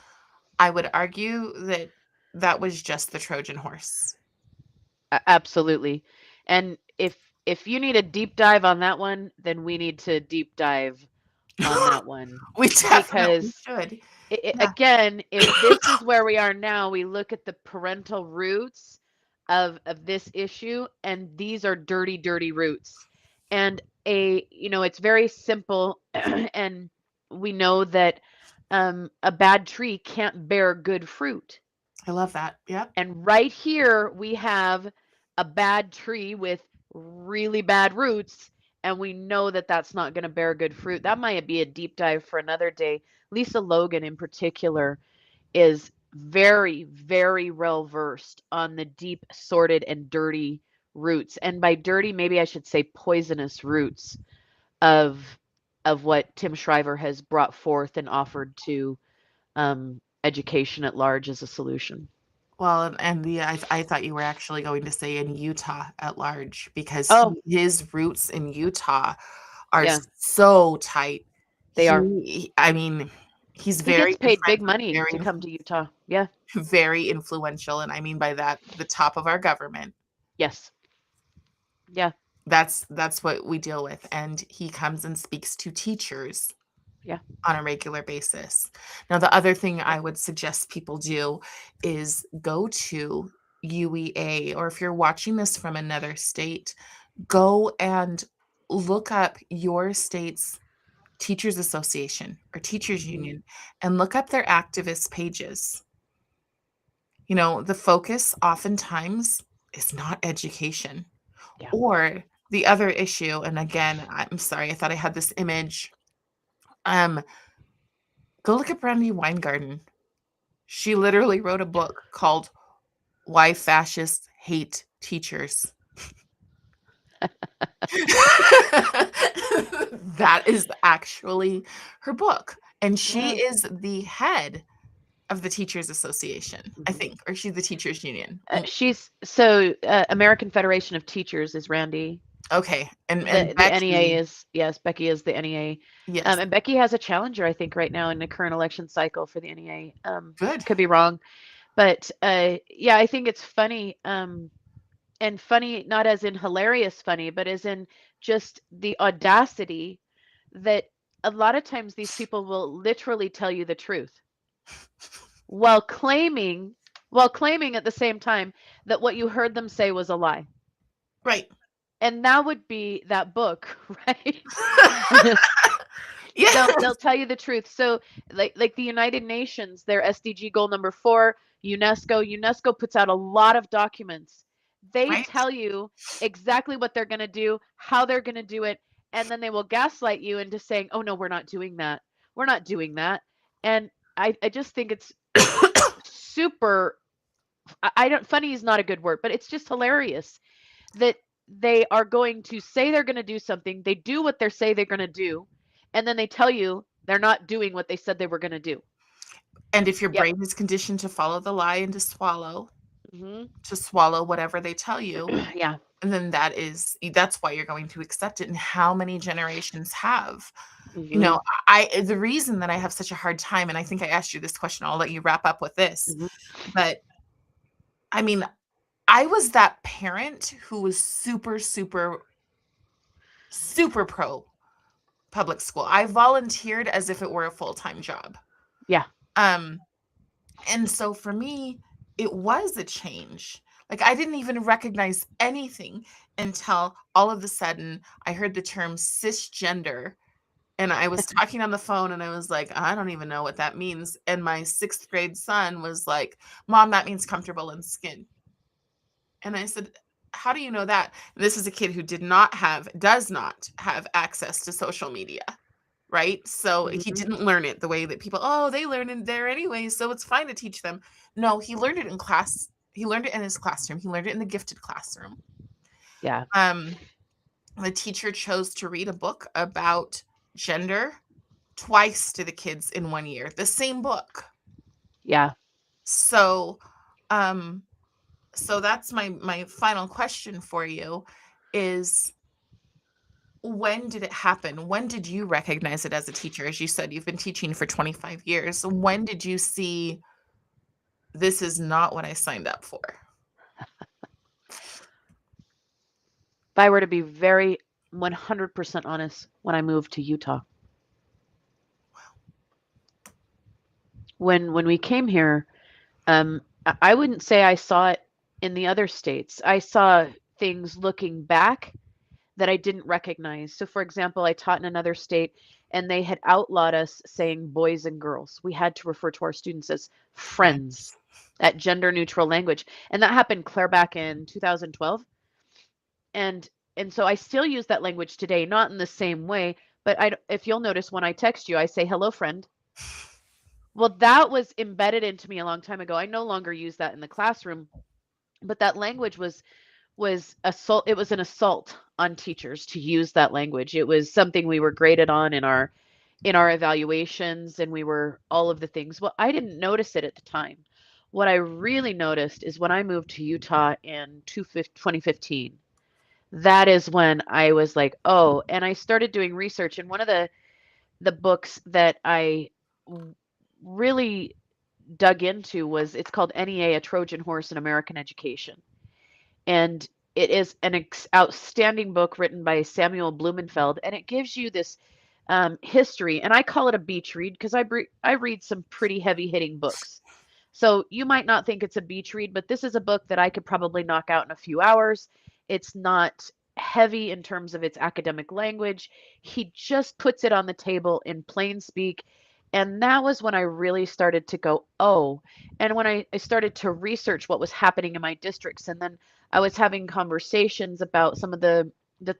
I would argue that that was just the Trojan horse. Absolutely. And if you need a deep dive on that one, then we need to deep dive on that one We definitely because should. Yeah. again, if this is where we are now, we look at the parental roots of this issue, and these are dirty, dirty roots. And it's very simple, and we know that a bad tree can't bear good fruit. I love that. Yep. And right here, we have a bad tree with really bad roots, and we know that that's not going to bear good fruit. That might be a deep dive for another day. Lisa Logan, in particular, is very, very well versed on the deep, sordid, and dirty roots. And by dirty, maybe I should say poisonous roots of what Tim Shriver has brought forth and offered to education at large as a solution. Well, I thought you were actually going to say in Utah at large because Oh, his roots in Utah are yeah, so tight. they are. I mean, he's He very gets good paid big friends with money to come to Utah. Yeah. very influential, and I mean by that the top of our government. Yes. Yeah. That's what we deal with, and he comes and speaks to teachers Yeah. on a regular basis. Now, the other thing Yep. I would suggest people do is go to UEA, or if you're watching this from another state, go and look up your state's teachers association or teachers Hmm. union and look up their activist pages. The focus oftentimes is not education Yeah. or the other issue. And again, I'm sorry, I thought I had this image. Um, Go look at Brandy Weingarten. She literally wrote a book called Why Fascists Hate Teachers. That is actually her book. And she Yeah. is the head of the Teachers Association, I Hmm. think, or she's the Teachers Union. She's so American Federation of Teachers is Randy. Okay. And The NEA Becky, is, yes, Becky is the NEA. yes, And Becky has a challenger, I think, right now in the current election cycle for the NEA. good. Could be wrong, but yeah, I think it's funny. And funny not as in hilarious funny, but as in just the audacity that a lot of times these people will literally tell you the truth while claiming at the same time that what you heard them say was a lie. Right. And that would be that book, right? Yeah. They'll tell you the truth. So like the United Nations, their SDG goal number 4, UNESCO puts out a lot of documents. They Right. tell you exactly what they're going to do, how they're going to do it, and then they will gaslight you into saying, "Oh no, we're not doing that. We're not doing that." And I just think it's super I don't funny is not a good word, but it's just hilarious that they are going to say they're going to do something, they do what they say they're going to do, and then they tell you they're not doing what they said they were going to do. And if your Yep. brain is conditioned to follow the lie and Hmm. to swallow whatever they tell you, Yeah. and then that's why you're going to accept it, and how many generations have. You Hmm. know, I the reason that I have such a hard time, and I think I asked you this question, I'll let you wrap up with this, Hmm. but I mean, I was that parent who was super, super, super pro public school. I volunteered as if it were a full-time job. Yeah. Um, and so for me, it was a change. Like I didn't even recognize anything until all of a sudden I heard the term cisgender. And I was talking on the phone and I was like, I don't even know what that means. And my sixth grade son was like, Mom, that means comfortable in skin. And I said, how do you know that? And this is a kid who does not have access to social media, right? So he Hmm. didn't learn it the way that people, oh, they learn it there anyway, so it's fine to teach them. No, he learned it in class. He learned it in his classroom. He learned it in the gifted classroom. Yeah. Um, the teacher chose to read a book about gender twice to the kids in 1 year, the same book. Yeah. So, um, so that's my final question for you is when did it happen? When did you recognize it as a teacher? As you said, you've been teaching for 25 years. When did you see this is not what I signed up for? If I were to be very 100% honest, when I moved to Utah, When we came here, I wouldn't say I saw it in the other states. I saw things looking back that I didn't recognize. So, for example, I taught in another state and they had outlawed us saying boys and girls. We had to refer to our students as friends, Friends. that gender neutral language. And that happened clear back in 2012. And and so I still use that language today, not in the same way, but if you'll notice when I text you, I say hello friend. Well, that was embedded into me a long time ago. I no longer use that in the classroom, but that language was assault. It was an assault on teachers to use that language. It was something we were graded on in our evaluations, and we were all of the things. Well, I didn't notice it at the time. What I really noticed is when I moved to Utah in 2015. That is when I was like, oh, and I started doing research. And one of the books that I really dug into was it's called NEA, A Trojan Horse in American Education. And it is an outstanding book written by Samuel Blumenfeld, and it gives you this history. And I call it a beach read because I read some pretty heavy hitting books. So you might not think it's a beach read, but this is a book that I could probably knock out in a few hours. It's not heavy in terms of its academic language. He just puts it on the table in plain speak. And that was when I really started to go, oh, and when I started to research what was happening in my districts. And then I was having conversations about some of the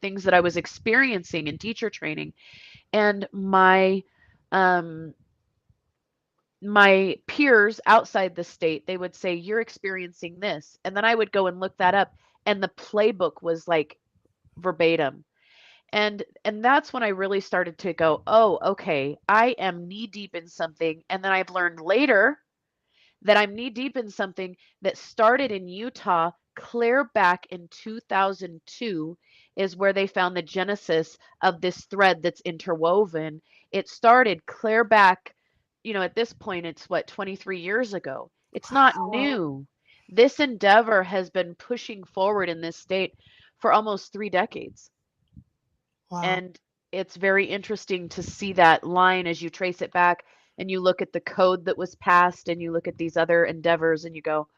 things that I was experiencing in teacher training. And um, my peers outside the state, they would say, "You're experiencing this." And then I would go and look that up, and the playbook was like verbatim. And that's when I really started to go, "Oh, okay, I am knee deep in something." And then I've learned later that I'm knee deep in something that started in Utah clear back in 2002 is where they found the genesis of this thread that's interwoven. It started clear back, at this point, it's what, 23 years ago. It's not Wow. new. This endeavor has been pushing forward in this state for almost 3 decades. Wow. And it's very interesting to see that line as you trace it back and you look at the code that was passed and you look at these other endeavors and you go,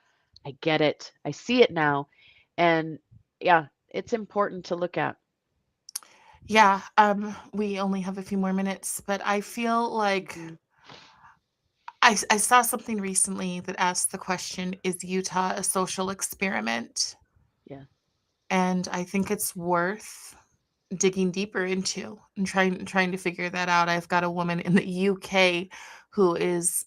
I get it. I see it now. And yeah, it's important to look at. Yeah, we only have a few more minutes, but I feel like Mhm. I saw something recently that asked the question, is Utah a social experiment? Yeah. And I think it's worth digging deeper into and trying to figure that out. I've got a woman in the UK who is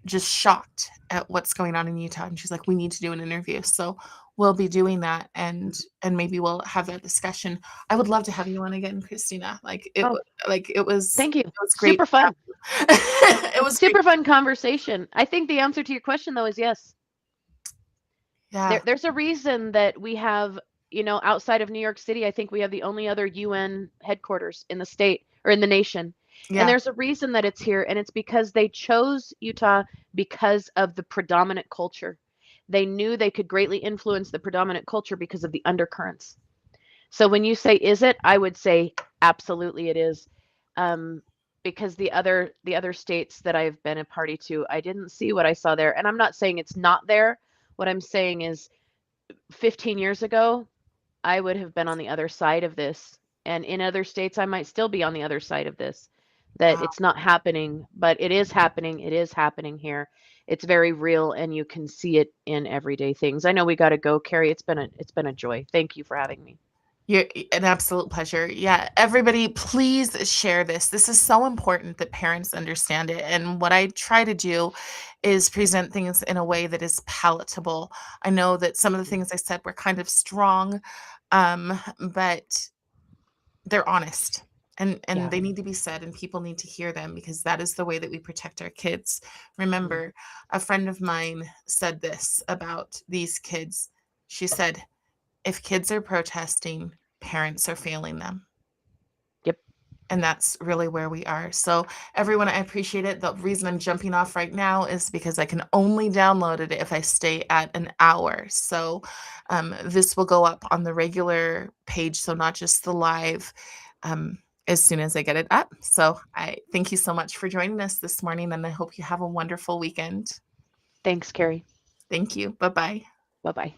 just shocked at what's going on in Utah, and she's like, "We need to do an interview." So we'll be doing that, and Mhm. maybe we'll have that discussion. I would love to have you on again, Christina. Oh, thank you. it was great Super to have fun. you. It was great. Super fun conversation. I think the answer to your question though is yes. Yeah, There's a reason that we have, outside of New York City, I think we have the only other UN headquarters in the state or in the nation. And yeah. there's a reason that it's here, and it's because they chose Utah because of the predominant culture. They knew they could greatly influence the predominant culture because of the undercurrents. So when you say, is it? I would say absolutely it is. Um, because the other states that I've been a party to, I didn't see what I saw there. And I'm not saying it's not there. What I'm saying is 15 years ago, I would have been on the other side of this. And in other states, I might still be on the other side of this. That Wow. it's not happening, but it is happening. It is happening here. It's very real, and you can see it in everyday things. I know we got to go, Carrie. It's been a joy. Thank you for having me. You're an absolute pleasure. Yeah, everybody, please share this. This is so important that parents understand it. And what I try to do is present things in a way that is palatable. I know that some of the things I said were kind of strong, but they're honest, and Yeah. they need to be said, and people need to hear them because that is the way that we protect our kids. Mm. Remember, a friend of mine said this about these kids. She said, if kids are protesting, parents are failing them. Yep. And that's really where we are. So, everyone, I appreciate it. The reason I'm jumping off right now is because I can only download it if I stay at an hour. So, this will go up on the regular page, so not just the live. as soon as I get it up. So I thank you so much for joining us this morning, and I hope you have a wonderful weekend. Thanks, Carrie. Thank you. Bye bye. Bye bye.